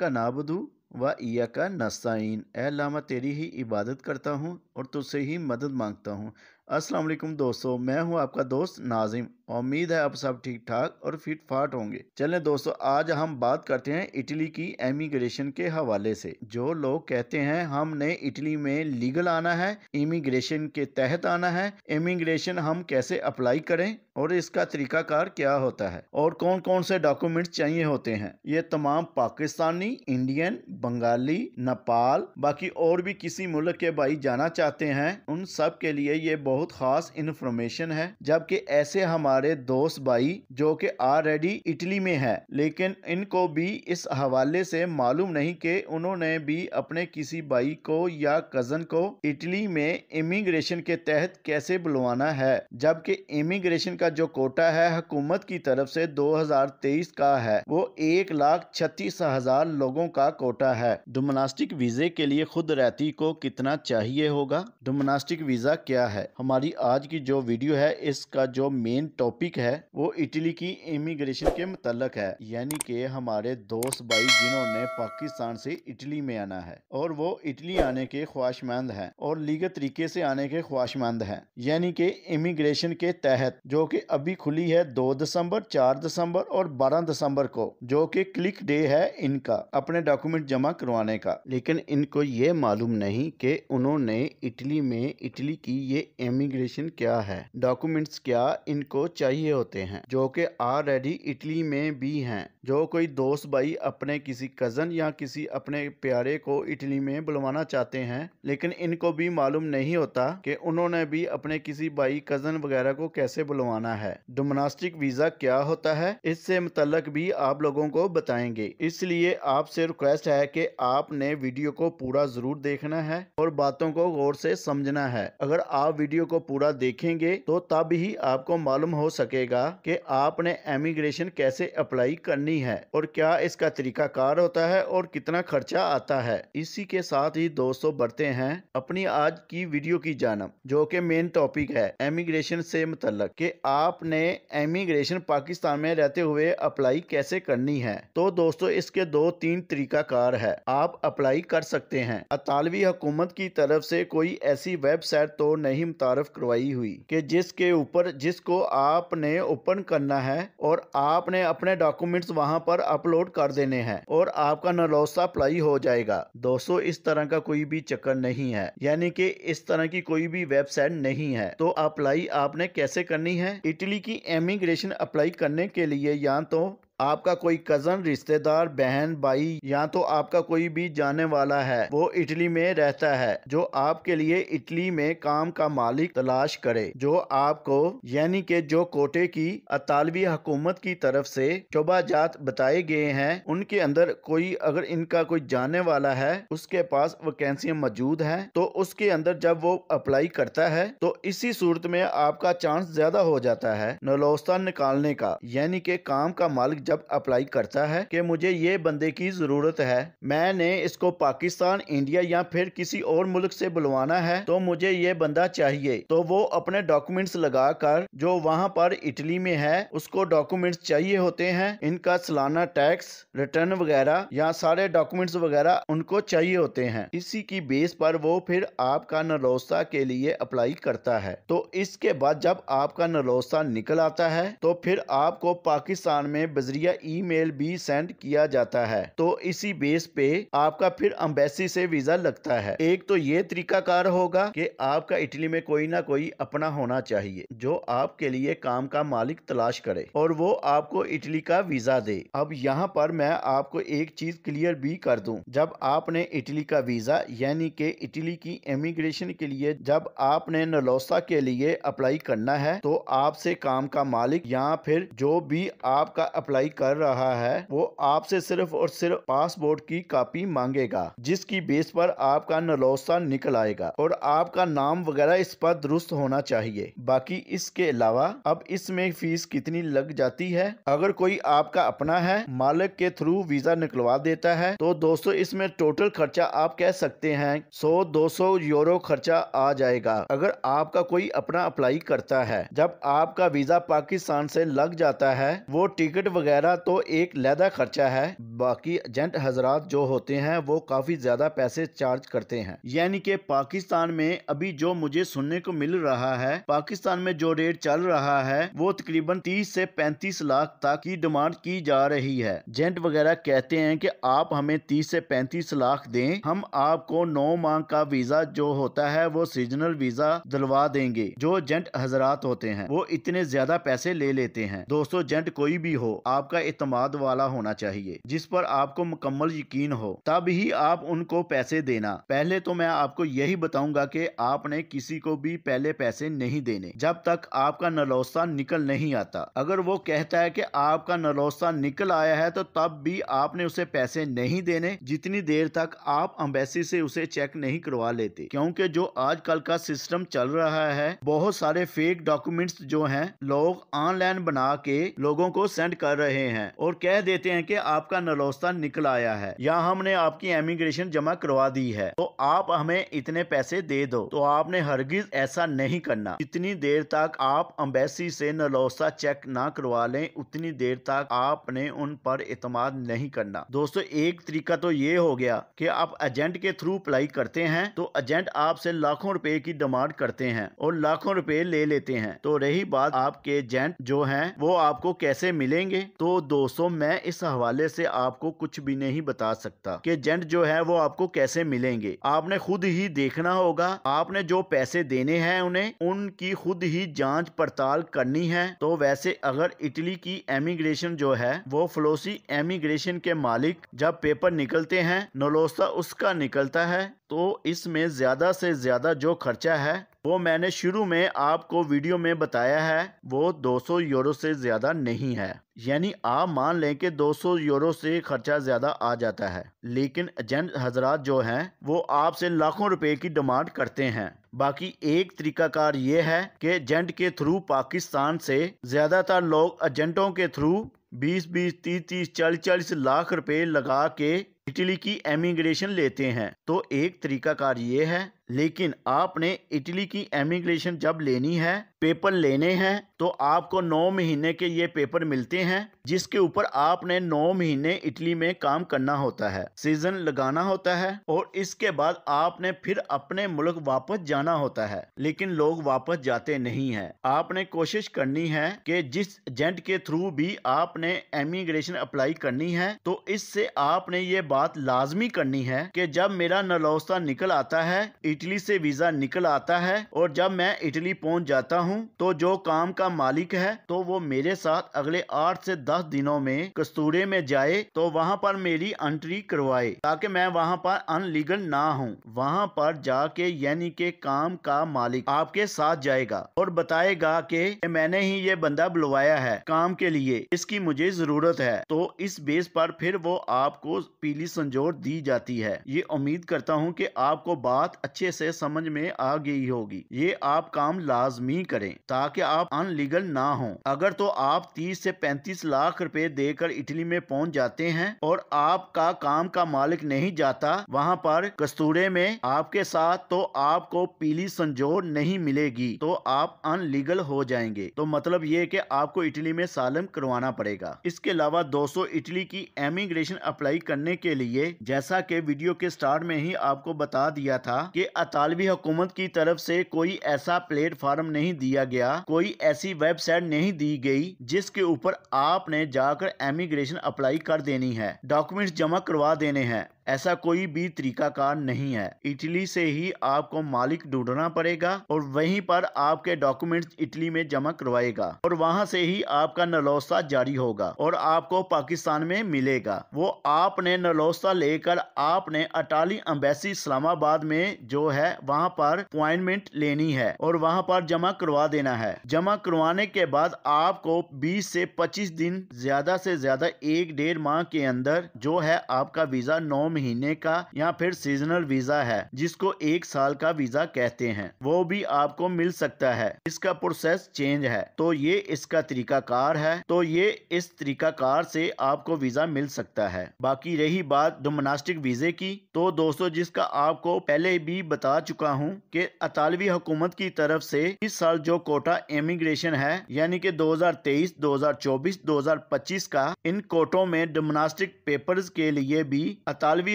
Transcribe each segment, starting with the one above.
इय्याका नाबुदु व इय्याका नस्ताईन। ऐ अल्लाह मैं तेरी ही इबादत करता हूँ और तुझसे ही मदद मांगता हूँ। अस्सलाम वालेकुम दोस्तों, मैं हूँ आपका दोस्त नाजिम। उम्मीद है आप सब ठीक ठाक और फिट फाट होंगे। चलें दोस्तों, आज हम बात करते हैं इटली की इमिग्रेशन के हवाले से। जो लोग कहते हैं हमने इटली में लीगल आना है, इमिग्रेशन के तहत आना है, इमिग्रेशन हम कैसे अप्लाई करें और इसका तरीकाकार क्या होता है और कौन कौन से डॉक्यूमेंट्स चाहिए होते हैं, ये तमाम पाकिस्तानी, इंडियन, बंगाली, नेपाल, बाकी और भी किसी मुल्क के भाई जाना चाहते हैं, उन सब के लिए ये बहुत खास इन्फॉर्मेशन है। जबकि ऐसे हमारे दोस्त भाई जो कि ऑलरेडी इटली में है, लेकिन इनको भी इस हवाले से मालूम नहीं कि उन्होंने भी अपने किसी भाई को या कजन को इटली में इमिग्रेशन के तहत कैसे बुलवाना है। जबकि इमिग्रेशन का जो कोटा है हुकूमत की तरफ से 2023 का है, वो 1,36,000 लोगों का कोटा है। डोमेस्टिक वीजे के लिए खुद रहती को कितना चाहिए होगा, डोमेस्टिक वीजा क्या है, हमारी आज की जो वीडियो है इसका जो मेन टॉपिक है वो इटली की इमिग्रेशन के मुतल्लक है। यानी कि हमारे दोस्त भाई जिन्होंने पाकिस्तान से इटली में आना है और वो इटली आने के ख्वाहिशमंद हैं और लीगल तरीके से आने के ख्वाहिशमंद हैं, यानी कि इमिग्रेशन के तहत, जो कि अभी खुली है 2 दिसंबर, 4 दिसंबर और 12 दिसंबर को, जो कि क्लिक डे है इनका अपने डॉक्यूमेंट जमा करवाने का। लेकिन इनको ये मालूम नहीं कि उन्होंने इटली में इटली की ये इमिग्रेशन क्या है, डॉक्यूमेंट्स क्या इनको चाहिए होते हैं, जो कि ऑलरेडी इटली में भी हैं। जो कोई दोस्त भाई अपने किसी कजन या किसी अपने प्यारे को इटली में बुलवाना चाहते हैं, लेकिन इनको भी मालूम नहीं होता कि उन्होंने भी अपने किसी भाई कजन वगैरह को कैसे बुलवाना है। डोमेस्टिक वीजा क्या होता है, इससे मुतल्लक भी आप लोगों को बताएंगे। इसलिए आपसे रिक्वेस्ट है कि आपने वीडियो को पूरा जरूर देखना है और बातों को गौर से समझना है। अगर आप वीडियो को पूरा देखेंगे तो तब ही आपको मालूम हो सकेगा कि आपने इमिग्रेशन कैसे अप्लाई करनी है और क्या इसका तरीकाकार होता है और कितना खर्चा आता है। इसी के साथ ही दोस्तों बढ़ते हैं अपनी आज की वीडियो की जानब, जो कि मेन टॉपिक है इमिग्रेशन से मुतल्लक कि आपने इमिग्रेशन पाकिस्तान में रहते हुए अप्लाई कैसे करनी है। तो दोस्तों इसके 2-3 तरीकाकार है, आप अप्लाई कर सकते हैं। अतालवी हुकूमत की तरफ से कोई ऐसी वेबसाइट तो नहीं मुतारफ करवाई हुई कि जिसके ऊपर जिसको आपने ओपन करना है और आपने अपने डॉक्यूमेंट्स वहां पर अपलोड कर देने हैं और आपका नलौसा अप्लाई हो जाएगा। दोस्तों इस तरह का कोई भी चक्कर नहीं है, यानी कि इस तरह की कोई भी वेबसाइट नहीं है। तो अप्लाई आपने कैसे करनी है, इटली की इमिग्रेशन अप्लाई करने के लिए या तो आपका कोई कजन, रिश्तेदार, बहन, भाई या तो आपका कोई भी जाने वाला है वो इटली में रहता है, जो आपके लिए इटली में काम का मालिक तलाश करे, जो आपको यानी कि जो कोटे की अतालवी हुकूमत की तरफ से शोबाजात बताए गए हैं उनके अंदर कोई, अगर इनका कोई जाने वाला है उसके पास वैकेंसियां मौजूद हैं, तो उसके अंदर जब वो अप्लाई करता है तो इसी सूरत में आपका चांस ज्यादा हो जाता है नलौस्ता निकालने का। यानी कि काम का मालिक जब अप्लाई करता है कि मुझे ये बंदे की जरूरत है, मैंने इसको पाकिस्तान, इंडिया या फिर किसी और मुल्क से बुलवाना है, तो मुझे ये बंदा चाहिए, तो वो अपने डॉक्यूमेंट्स लगाकर जो वहां पर इटली में है उसको डॉक्यूमेंट्स चाहिए होते हैं, इनका सालाना टैक्स रिटर्न वगैरह या सारे डॉक्यूमेंट्स वगैरह उनको चाहिए होते हैं। इसी की बेस पर वो फिर आपका नलौसा के लिए अप्लाई करता है। तो इसके बाद जब आपका नलौसा निकल आता है तो फिर आपको पाकिस्तान में बजरिया ईमेल भी सेंड किया जाता है। तो इसी बेस पे आपका फिर एम्बेसी से वीजा लगता है। एक तो ये तरीकाकार होगा कि आपका इटली में कोई ना कोई अपना होना चाहिए जो आपके लिए काम का मालिक तलाश करे और वो आपको इटली का वीजा दे। अब यहाँ पर मैं आपको एक चीज क्लियर भी कर दूं, जब आपने इटली का वीजा यानी कि इटली की इमिग्रेशन के लिए जब आपने नलौसा के लिए अप्लाई करना है तो आपसे काम का मालिक या फिर जो भी आपका अप्लाई कर रहा है वो आपसे सिर्फ और सिर्फ पासपोर्ट की कॉपी मांगेगा, जिसकी बेस पर आपका नलौसा निकल आएगा और आपका नाम वगैरह इस पर दुरुस्त होना चाहिए। बाकी इसके अलावा अब इसमें फीस कितनी लग जाती है, अगर कोई आपका अपना है मालिक के थ्रू वीजा निकलवा देता है तो दोस्तों इसमें टोटल खर्चा आप कह सकते हैं 100-200 यूरो खर्चा आ जाएगा। अगर आपका कोई अपना अप्लाई करता है, जब आपका वीजा पाकिस्तान से लग जाता है वो टिकट वगैरह वगैरह तो एक लहदा खर्चा है। बाकी एजेंट हजरात जो होते हैं वो काफी ज्यादा पैसे चार्ज करते हैं। यानी कि पाकिस्तान में अभी जो मुझे सुनने को मिल रहा है, पाकिस्तान में जो रेट चल रहा है वो तकरीबन 30 से 35 लाख तक की डिमांड की जा रही है। एजेंट वगैरह कहते हैं कि आप हमें 30 से 35 लाख दें, हम आपको 9 माह का वीजा जो होता है वो सीजनल वीजा दिलवा देंगे। जो एजेंट हजरात होते हैं वो इतने ज्यादा पैसे ले लेते हैं। दोस्तों, एजेंट कोई भी हो, आपका इत्मीनान वाला होना चाहिए जिस पर आपको मुकम्मल यकीन हो, तब ही आप उनको पैसे देना। पहले तो मैं आपको यही बताऊंगा कि आपने किसी को भी पहले पैसे नहीं देने जब तक आपका नलौस्ता निकल नहीं आता। अगर वो कहता है कि आपका नलौस्ता निकल आया है तो तब भी आपने उसे पैसे नहीं देने जितनी देर तक आप एम्बेसी से उसे चेक नहीं करवा लेते। क्योंकि जो आजकल का सिस्टम चल रहा है, बहुत सारे फेक डॉक्यूमेंट्स जो हैं लोग ऑनलाइन बना के लोगों को सेंड कर रहे हैं और कह देते हैं कि आपका नलौस्ता निकल आया है या हमने आपकी इमिग्रेशन जमा करवा दी है तो आप हमें इतने पैसे दे दो। तो आपने हरगिज ऐसा नहीं करना। जितनी देर तक आप एम्बेसी से नलौस्ता चेक ना करवा लें उतनी देर तक आपने उन पर इत्मीनान नहीं करना। दोस्तों, एक तरीका तो ये हो गया कि आप एजेंट के थ्रू अप्लाई करते हैं तो एजेंट आपसे लाखों रुपए की डिमांड करते हैं और लाखों रुपए ले लेते हैं। तो रही बात आपके एजेंट जो हैं वो आपको कैसे मिलेंगे, तो दोस्तों मैं इस हवाले से आपको कुछ भी नहीं बता सकता कि एजेंट जो है वो आपको कैसे मिलेंगे। आपने खुद ही देखना होगा। आपने जो पैसे देने हैं उन्हें, उनकी खुद ही जांच पड़ताल करनी है। तो वैसे अगर इटली की एमिग्रेशन जो है वो फ्लोसी एमिग्रेशन के मालिक जब पेपर निकलते हैं, नलौस्ता उसका निकलता है, तो इसमें ज्यादा से ज्यादा जो खर्चा है वो मैंने शुरू में आपको वीडियो में बताया है, वो 200 यूरो से ज्यादा नहीं है। यानी आप मान लें कि 200 यूरो से खर्चा ज्यादा आ जाता है, लेकिन एजेंट हजरात जो हैं वो आपसे लाखों रुपए की डिमांड करते हैं। बाकी एक तरीकाकार ये है कि एजेंट के थ्रू पाकिस्तान से ज्यादातर लोग एजेंटों के थ्रू 20-20, 30-30, 40-40 लाख रुपए लगा के इटली की एमिग्रेशन लेते हैं। तो एक तरीकाकार ये है, लेकिन आपने इटली की एमिग्रेशन जब लेनी है, पेपर लेने हैं, तो आपको 9 महीने के ये पेपर मिलते हैं जिसके ऊपर आपने 9 महीने इटली में काम करना होता है, सीजन लगाना होता है और इसके बाद आपने फिर अपने मुल्क वापस जाना होता है। लेकिन लोग वापस जाते नहीं हैं। आपने कोशिश करनी है कि जिस एजेंट के थ्रू भी आपने एमिग्रेशन अप्लाई करनी है, तो इससे आपने ये बात लाजमी करनी है कि जब मेरा नलौस्ता निकल आता है, इटली से वीजा निकल आता है और जब मैं इटली पहुंच जाता हूं, तो जो काम का मालिक है तो वो मेरे साथ अगले 8 से 10 दिनों में कस्तूरे में जाए, तो वहां पर मेरी एंट्री करवाए ताकि मैं वहां पर अनलीगल ना हूं। वहां पर जाके यानी के काम का मालिक आपके साथ जाएगा और बताएगा कि मैंने ही ये बंदा बुलवाया है काम के लिए, इसकी मुझे जरूरत है। तो इस बेस पर फिर वो आपको पीली संजोर दी जाती है। ये उम्मीद करता हूँ कि आपको बात अच्छे से समझ में आ गई होगी। ये आप काम लाजमी करें ताकि आप अनलीगल ना हो। अगर तो आप 30 से 35 लाख रुपए देकर इटली में पहुंच जाते हैं और आपका काम का मालिक नहीं जाता वहां पर कस्तूरे में आपके साथ, तो आपको पीली संजोर नहीं मिलेगी, तो आप अनलीगल हो जाएंगे। तो मतलब ये कि आपको इटली में सालम करवाना पड़ेगा। इसके अलावा 200 इटली की एमिग्रेशन अप्लाई करने के लिए, जैसा कि वीडियो के स्टार्ट में ही आपको बता दिया था कि अतालवी हुकूमत की तरफ से कोई ऐसा प्लेटफॉर्म नहीं दिया गया, कोई ऐसी वेबसाइट नहीं दी गई जिसके ऊपर आपने जाकर एमिग्रेशन अप्लाई कर देनी है, डॉक्यूमेंट्स जमा करवा देने हैं। ऐसा कोई भी तरीकाकार नहीं है। इटली से ही आपको मालिक ढूंढना पड़ेगा और वहीं पर आपके डॉक्यूमेंट्स इटली में जमा करवाएगा और वहां से ही आपका नलौस्ता जारी होगा और आपको पाकिस्तान में मिलेगा। वो आपने नलौस्ता लेकर आपने अटाली एम्बेसी इस्लामाबाद में जो है वहां पर अपॉइंटमेंट लेनी है और वहां पर जमा करवा देना है। जमा करवाने के बाद आपको 20 से 25 दिन, ज्यादा से ज्यादा 1-1.5 माह के अंदर जो है आपका वीजा 9 महीने का या फिर सीजनल वीजा है जिसको 1 साल का वीजा कहते हैं, वो भी आपको मिल सकता है। इसका प्रोसेस चेंज है, तो ये इसका तरीकाकार है। तो ये इस तरीकाकार से आपको वीजा मिल सकता है। बाकी रही बात डोमेस्टिक वीजे की, तो दोस्तों जिसका आपको पहले भी बता चुका हूँ कि इतालवी हुकूमत की तरफ से इस साल जो कोटा इमिग्रेशन है यानी कि 2023, 2024, 2025 का, इन कोटों में डोमेस्टिक पेपर्स के लिए भी इतालवी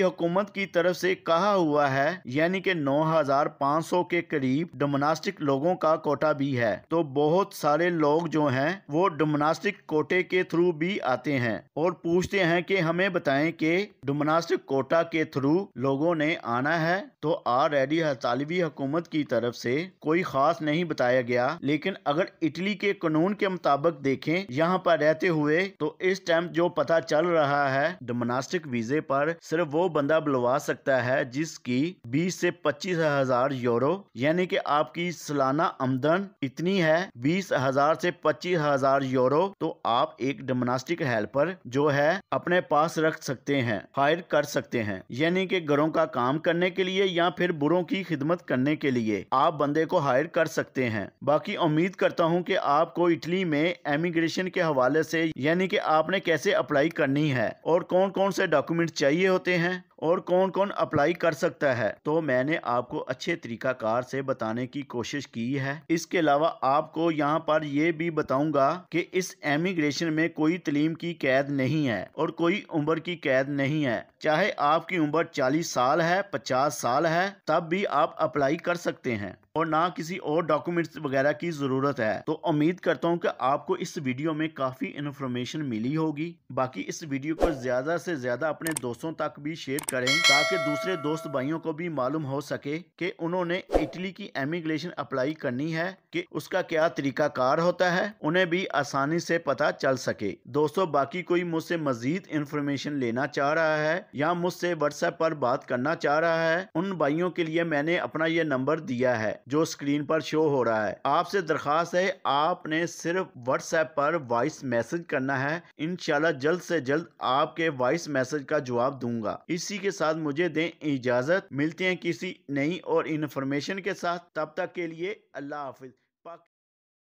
हुकूमत की तरफ से कहा हुआ है, यानी कि 9,500 के करीब डोमेस्टिक लोगों का कोटा भी है। तो बहुत सारे लोग जो हैं वो डोमेस्टिक कोटे के थ्रू भी आते हैं और पूछते हैं कि हमें बताएं कि डोमेस्टिक कोटा के थ्रू लोगों ने आना है। तो ऑलरेडी इतालवी हुकूमत की तरफ से कोई खास नहीं बताया गया, लेकिन अगर इटली के कानून के मुताबिक देखें यहाँ पर रहते हुए, तो इस टाइम जो पता चल रहा है डोमेस्टिक वीजे पर सिर्फ वो बंदा बुलवा सकता है जिसकी 20 से 25,000 यूरो यानी कि आपकी सालाना आमदन इतनी है 20,000 से 25,000 यूरो, तो आप एक डोमेस्टिक हेल्पर जो है अपने पास रख सकते हैं, हायर कर सकते हैं, यानी कि घरों का काम करने के लिए या फिर बुरों की खिदमत करने के लिए आप बंदे को हायर कर सकते हैं। बाकी उम्मीद करता हूं कि आपको इटली में इमिग्रेशन के हवाले से यानी कि आपने कैसे अप्लाई करनी है और कौन कौन से डॉक्यूमेंट चाहिए होते हैं और कौन कौन अप्लाई कर सकता है, तो मैंने आपको अच्छे तरीकाकार से बताने की कोशिश की है। इसके अलावा आपको यहाँ पर ये भी बताऊंगा कि इस एमिग्रेशन में कोई तलीम की कैद नहीं है और कोई उम्र की कैद नहीं है। चाहे आपकी उम्र 40 साल है, 50 साल है, तब भी आप अप्लाई कर सकते हैं और ना किसी और डॉक्यूमेंट्स वगैरह की जरूरत है। तो उम्मीद करता हूँ कि आपको इस वीडियो में काफी इन्फॉर्मेशन मिली होगी। बाकी इस वीडियो को ज्यादा से ज्यादा अपने दोस्तों तक भी शेयर करें ताकि दूसरे दोस्त भाइयों को भी मालूम हो सके कि उन्होंने इटली की इमिग्रेशन अप्लाई करनी है कि उसका क्या तरीकाकार होता है, उन्हें भी आसानी से पता चल सके। दोस्तों बाकी कोई मुझसे मजीद इन्फॉर्मेशन लेना चाह रहा है या मुझसे व्हाट्सएप पर बात करना चाह रहा है, उन भाइयों के लिए मैंने अपना ये नंबर दिया है जो स्क्रीन पर शो हो रहा है। आपसे दरखास्त है आपने सिर्फ व्हाट्सएप पर वॉइस मैसेज करना है। इंशाल्लाह जल्द से जल्द आपके वॉइस मैसेज का जवाब दूंगा। इसी के साथ मुझे दें इजाजत, मिलते हैं किसी नई और इन्फॉर्मेशन के साथ। तब तक के लिए अल्लाह हाफिज।